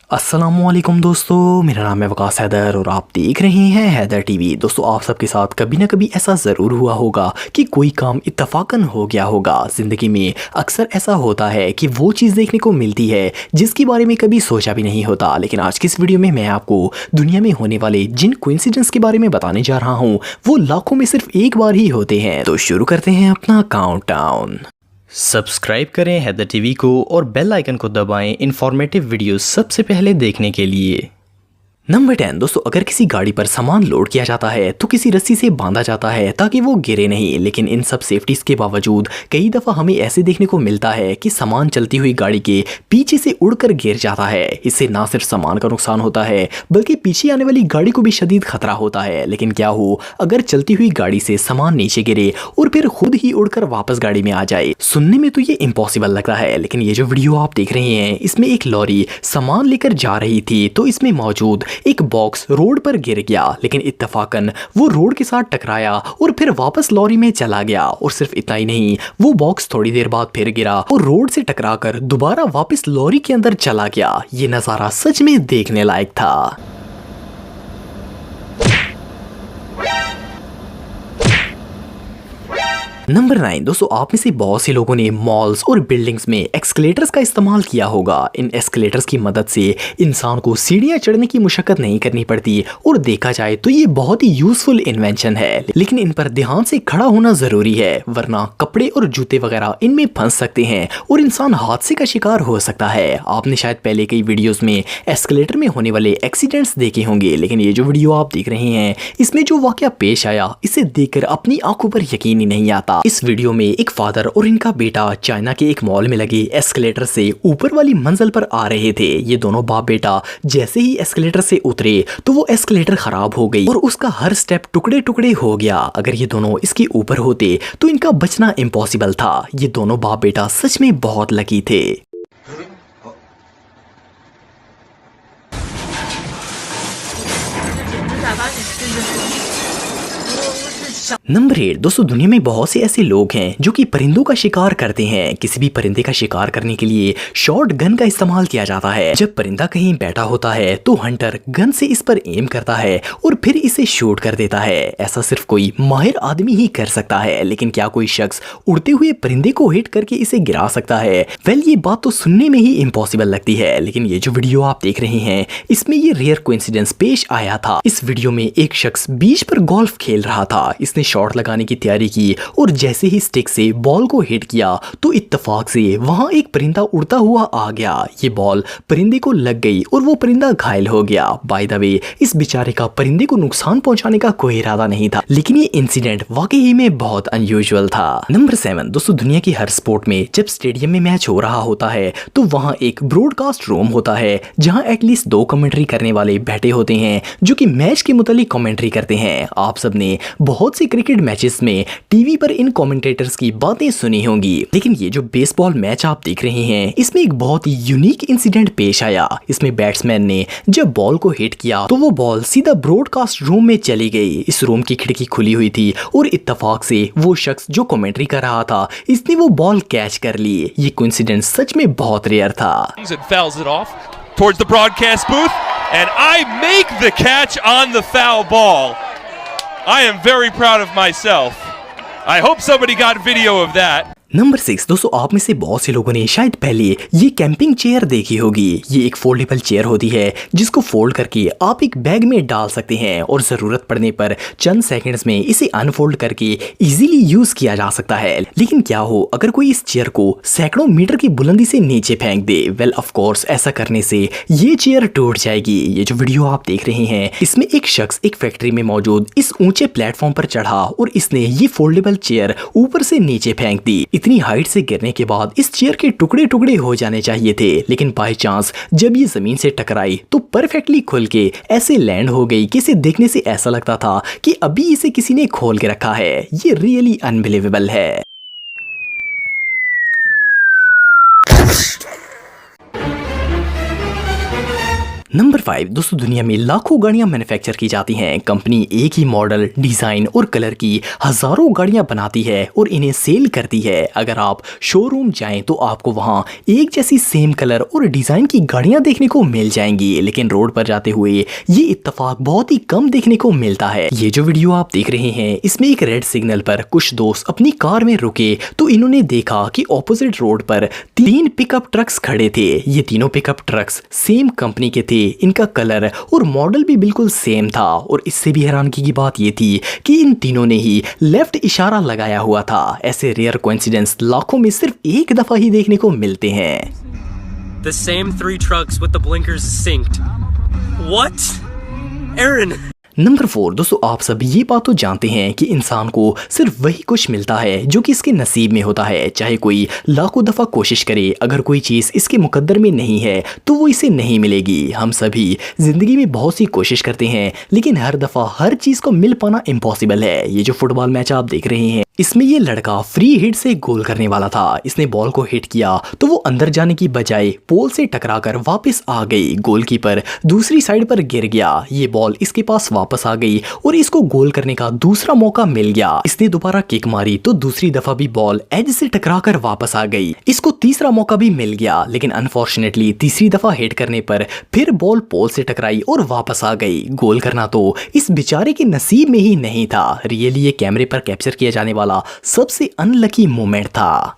अस्सलामुअलैकुम दोस्तों, मेरा नाम है वकास हैदर और आप देख रहे हैं हैदर टीवी। दोस्तों, आप सबके साथ कभी ना कभी ऐसा ज़रूर हुआ होगा कि कोई काम इत्तफाकन हो गया होगा। ज़िंदगी में अक्सर ऐसा होता है कि वो चीज़ देखने को मिलती है जिसके बारे में कभी सोचा भी नहीं होता। लेकिन आज की इस वीडियो में मैं आपको दुनिया में होने वाले जिन कोइंसिडेंस के बारे में बताने जा रहा हूँ वो लाखों में सिर्फ एक बार ही होते हैं। तो शुरू करते हैं अपना काउंटडाउन। सब्सक्राइब करें हैदर टीवी को और बेल आइकन को दबाएं इंफॉर्मेटिव वीडियोस सबसे पहले देखने के लिए। नंबर 10 दोस्तों, अगर किसी गाड़ी पर सामान लोड किया जाता है तो किसी रस्सी से बांधा जाता है ताकि वो गिरे नहीं। लेकिन इन सब सेफ्टीज के बावजूद कई दफ़ा हमें ऐसे देखने को मिलता है कि सामान चलती हुई गाड़ी के पीछे से उड़कर गिर जाता है। इससे ना सिर्फ सामान का नुकसान होता है बल्कि पीछे आने वाली गाड़ी को भी शदीद खतरा होता है। लेकिन क्या हो अगर चलती हुई गाड़ी से सामान नीचे गिरे और फिर खुद ही उड़कर वापस गाड़ी में आ जाए। सुनने में तो ये इम्पॉसिबल लगता है, लेकिन ये जो वीडियो आप देख रहे हैं इसमें एक लॉरी सामान लेकर जा रही थी तो इसमें मौजूद एक बॉक्स रोड पर गिर गया, लेकिन इत्तफाकन वो रोड के साथ टकराया और फिर वापस लॉरी में चला गया। और सिर्फ इतना ही नहीं, वो बॉक्स थोड़ी देर बाद फिर गिरा और रोड से टकराकर दोबारा वापस लॉरी के अंदर चला गया। ये नजारा सच में देखने लायक था। नंबर 9 दोस्तों, आप में से बहुत से लोगों ने मॉल्स और बिल्डिंग्स में एस्केलेटर्स का इस्तेमाल किया होगा। इन एस्केलेटर्स की मदद से इंसान को सीढ़ियां चढ़ने की मुशक्कत नहीं करनी पड़ती और देखा जाए तो ये बहुत ही यूजफुल इन्वेंशन है। लेकिन इन पर ध्यान से खड़ा होना जरूरी है, वरना कपड़े और जूते वगैरह इनमें फंस सकते हैं और इंसान हादसे का शिकार हो सकता है। आपने शायद पहले कई वीडियोस में एस्केलेटर में होने वाले एक्सीडेंट्स देखे होंगे, लेकिन ये जो वीडियो आप देख रहे हैं इसमें जो वाकया पेश आया इसे देखकर अपनी आंखों पर यकीन ही नहीं आता। इस वीडियो में एक फादर और इनका बेटा चाइना के एक मॉल में लगे एस्केलेटर से ऊपर वाली मंजिल पर आ रहे थे। ये दोनों बाप बेटा जैसे ही एस्केलेटर से उतरे तो वो एस्केलेटर खराब हो गई और उसका हर स्टेप टुकड़े टुकड़े हो गया। अगर ये दोनों इसके ऊपर होते तो इनका बचना इम्पॉसिबल था। ये दोनों बाप बेटा सच में बहुत लकी थे। नंबर 8 दोस्तों, दुनिया में बहुत से ऐसे लोग हैं जो कि परिंदों का शिकार करते हैं। किसी भी परिंदे का शिकार करने के लिए शॉर्ट गन का इस्तेमाल किया जाता है। जब परिंदा कहीं बैठा होता है तो हंटर गन से इस पर एम करता है और फिर इसे शूट कर देता है। ऐसा सिर्फ कोई माहिर आदमी ही कर सकता है। लेकिन क्या कोई शख्स उड़ते हुए परिंदे को हिट करके इसे गिरा सकता है? वेल, ये बात तो सुनने में ही इम्पॉसिबल लगती है। लेकिन ये जो वीडियो आप देख रहे हैं इसमें ये रेयर कोइंसिडेंस पेश आया था। इस वीडियो में एक शख्स बीच पर गोल्फ खेल रहा था। इसने शॉट लगाने की तैयारी की और जैसे ही स्टिक से बॉल को हिट किया तो इत्तेफाक से वहां एक परिंदा उड़ता हुआ आ गया। ये बॉल परिंदे को लग गई और वो परिंदा घायल हो गया। बाय द वे, इस बेचारे का परिंदे को नुकसान पहुंचाने का कोई इरादा नहीं था, लेकिन ये इंसिडेंट वाकई में बहुत अनयूजुअल था। नंबर 7 दोस्तों, दुनिया की हर स्पोर्ट में जब स्टेडियम में मैच हो रहा होता है तो वहां एक ब्रॉडकास्ट रूम होता है जहां एटलीस्ट 2 कमेंट्री करने वाले बैठे होते हैं जो कि मैच के मुतालिक कमेंट्री करते हैं। आप सबने बहुत से क्रिकेट मैचेस में टीवी पर इन कमेंटेटर्स की बातें सुनी होंगी, लेकिन ये जो बेसबॉल मैच आप देख रहे हैं इसमें एक बहुत ही यूनिक इंसिडेंट पेश आया। इसमें बैट्समैन ने जब बॉल को हिट किया तो वो बॉल सीधा ब्रॉडकास्ट रूम में चली गई। इस रूम की खिड़की खुली हुई थी और इत्तेफाक से वो शख्स जो कमेंट्री कर रहा था इसने वो बॉल कैच कर ली। ये कोइंसिडेंस सच में बहुत रेयर था। Towards the broadcast booth, and I make the catch on the foul ball. I am very proud of myself. I hope somebody got video of that. Number 6 दोस्तों, आप में से बहुत से लोगों ने शायद पहले ये कैंपिंग चेयर देखी होगी। ये एक फोल्डेबल चेयर होती है जिसको फोल्ड करके आप एक बैग में डाल सकते हैं और ज़रूरत पड़ने पर चंद सेकंड्स में इसे अनफोल्ड करके इजीली यूज़ किया जा सकता है। लेकिन क्या हो अगर कोई इस चेयर को सैकड़ों मीटर की बुलंदी से नीचे फेंक दे? वेल, ऑफ कोर्स ऐसा करने से ये चेयर टूट जाएगी। ये जो वीडियो आप देख रहे हैं इसमें एक शख्स एक फैक्ट्री में मौजूद इस ऊंचे प्लेटफॉर्म पर चढ़ा और इसने ये फोल्डेबल चेयर ऊपर से नीचे फेंक दी। इतनी हाइट से गिरने के बाद इस चेयर के टुकड़े टुकड़े हो जाने चाहिए थे, लेकिन बाय चांस जब ये जमीन से टकराई तो परफेक्टली खुल के ऐसे लैंड हो गई कि इसे देखने से ऐसा लगता था कि अभी इसे किसी ने खोल के रखा है। ये रियली अनबिलीवेबल है। नंबर 5 दोस्तों, दुनिया में लाखों गाड़ियां मैन्युफैक्चर की जाती हैं। कंपनी एक ही मॉडल, डिजाइन और कलर की हजारों गाड़ियां बनाती है और इन्हें सेल करती है। अगर आप शोरूम जाएं तो आपको वहां एक जैसी सेम कलर और डिजाइन की गाड़ियां देखने को मिल जाएंगी, लेकिन रोड पर जाते हुए ये इत्तेफाक बहुत ही कम देखने को मिलता है। ये जो वीडियो आप देख रहे हैं, इसमें एक रेड सिग्नल पर कुछ दोस्त अपनी कार में रुके तो इन्होंने देखा कि ऑपोजिट रोड पर 3 पिकअप ट्रक्स खड़े थे। ये तीनों पिकअप ट्रक्स सेम कंपनी के थे, इनका कलर और मॉडल भी बिल्कुल सेम था। और इससे भी हैरानगी की बात ये थी कि इन तीनों ने ही लेफ्ट इशारा लगाया हुआ था। ऐसे रेयर कोइंसिडेंस लाखों में सिर्फ एक दफा ही देखने को मिलते हैं। The same 3 trucks with the blinkers synced. What? Aaron! Number 4 दोस्तों, आप सब ये बात तो जानते हैं कि इंसान को सिर्फ वही कुछ मिलता है जो कि इसके नसीब में होता है। चाहे कोई लाखों दफ़ा कोशिश करे, अगर कोई चीज़ इसके मुकद्दर में नहीं है तो वो इसे नहीं मिलेगी। हम सभी ज़िंदगी में बहुत सी कोशिश करते हैं, लेकिन हर दफ़ा हर चीज़ को मिल पाना इम्पॉसिबल है। ये जो फुटबॉल मैच आप देख रहे हैं, इसमें ये लड़का फ्री हिट से गोल करने वाला था। इसने बॉल को हिट किया तो वो अंदर जाने की बजाय पोल से टकराकर वापस आ गई। गोलकीपर दूसरी साइड पर गिर गया। ये बॉल इसके पास वापस आ गई और इसको गोल करने का दूसरा मौका मिल गया। इसने दोबारा किक मारी तो दूसरी दफा भी बॉल एज से टकराकर वापस आ गई। इसको तीसरा मौका भी मिल गया, लेकिन अनफॉर्चुनेटली तीसरी दफा हिट करने पर फिर बॉल पोल से टकराई और वापस आ गई। गोल करना तो इस बेचारे के नसीब में ही नहीं था। रियली ये कैमरे पर कैप्चर किया जाने वाला सबसे अनलकी मोमेंट था।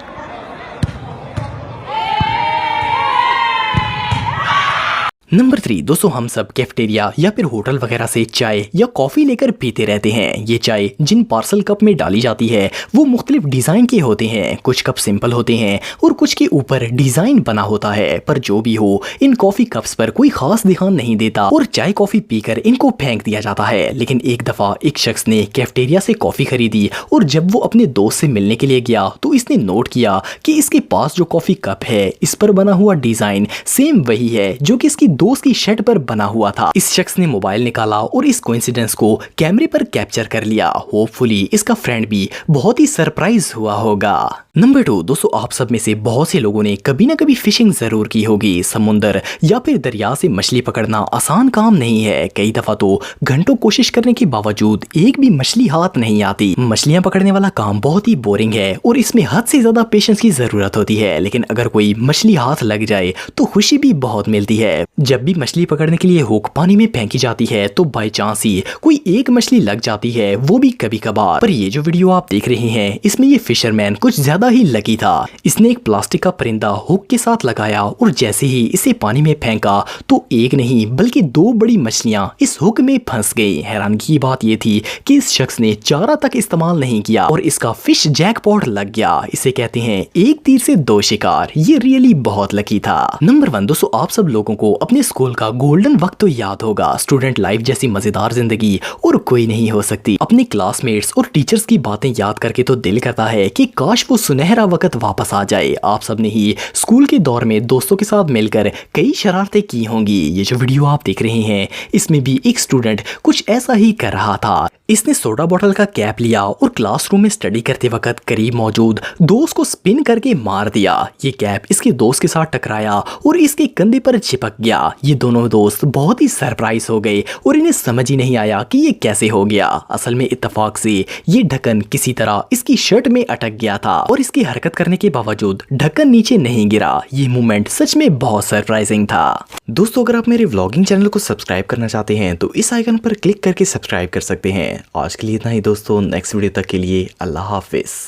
नंबर 3 दोस्तों, हम सब कैफेटेरिया या फिर होटल वगैरह से चाय या कॉफी लेकर पीते रहते हैं। ये चाय जिन पार्सल कप में डाली जाती है वो मुख्तलिफ डिजाइन के होते हैं। कुछ कप सिंपल होते हैं और कुछ के ऊपर डिजाइन बना होता है। पर जो भी हो, इन कॉफी कप्स पर कोई खास ध्यान नहीं देता और चाय कॉफी पीकर इनको फेंक दिया जाता है। लेकिन एक दफा एक शख्स ने कैफेटेरिया से कॉफी खरीदी और जब वो अपने दोस्त से मिलने के लिए गया तो इसने नोट किया कि इसके पास जो कॉफी कप है, इस पर बना हुआ डिजाइन सेम वही है जो कि इसकी दोस्त की शर्ट पर बना हुआ था। इस शख्स ने मोबाइल निकाला और इस कोइंसिडेंस को कैमरे पर कैप्चर कर लिया। होपफुली इसका फ्रेंड भी बहुत ही सरप्राइज हुआ होगा। नंबर 2 दोस्तों, आप सब में से बहुत से लोगों ने कभी ना कभी फिशिंग जरूर की होगी। समुंदर या फिर दरिया से मछली पकड़ना आसान काम नहीं है। कई दफा तो घंटों कोशिश करने के बावजूद एक भी मछली हाथ नहीं आती। मछलियां पकड़ने वाला काम बहुत ही बोरिंग है और इसमें हद से ज्यादा पेशेंस की जरूरत होती है। लेकिन अगर कोई मछली हाथ लग जाए तो खुशी भी बहुत मिलती है। जब भी मछली पकड़ने के लिए हुक पानी में फेंकी जाती है तो बाय चांस ही कोई एक मछली लग जाती है, वो भी कभी कभार। पर ये जो वीडियो आप देख रहे हैं, इसमें ये फिशरमैन कुछ ज्यादा ही लकी था। इसने एक प्लास्टिक का परिंदा हुक के साथ लगाया और जैसे ही इसे पानी में फेंका तो एक नहीं बल्कि 2 बड़ी मछलियां इस हुक में फंस गई। हैरानगी की बात ये थी कि इस शख्स ने चारा तक इस्तेमाल नहीं किया और इसका फिश जैकपॉट लग गया। इसे कहते हैं एक तीर से 2 शिकार। ये रियली बहुत लकी था। नंबर 1 दोस्तों, आप सब लोगों को अपने स्कूल का गोल्डन वक्त तो याद होगा। स्टूडेंट लाइफ जैसी मजेदार जिंदगी और कोई नहीं हो सकती। अपने क्लासमेट्स और टीचर्स की बातें याद करके तो दिल करता है कि काश वो सुनहरा वक्त वापस आ जाए। आप सब ने ही स्कूल के दौर में दोस्तों के साथ मिलकर कई शरारतें की होंगी। ये जो वीडियो आप देख रहे हैं, इसमें भी एक स्टूडेंट कुछ ऐसा ही कर रहा था। इसने सोडा बोतल का कैप लिया और क्लासरूम में स्टडी करते वक्त करीब मौजूद दोस्त को स्पिन करके मार दिया। ये कैप इसके दोस्त के साथ टकराया और इसके कंधे पर चिपक गया। ये दोनों दोस्त बहुत ही सरप्राइज हो गए और इन्हें समझ ही नहीं आया कि ये कैसे हो गया। असल में इत्तेफाक से ये ढक्कन किसी तरह इसकी शर्ट में अटक गया था और इसकी हरकत करने के बावजूद ढक्कन नीचे नहीं गिरा। ये मोमेंट सच में बहुत सरप्राइजिंग था। दोस्तों, अगर आप मेरे व्लॉगिंग चैनल को सब्सक्राइब करना चाहते हैं तो इस आइकन पर क्लिक करके सब्सक्राइब कर सकते हैं। आज के लिए इतना ही दोस्तों, नेक्स्ट वीडियो तक के लिए अल्लाह हाफिज।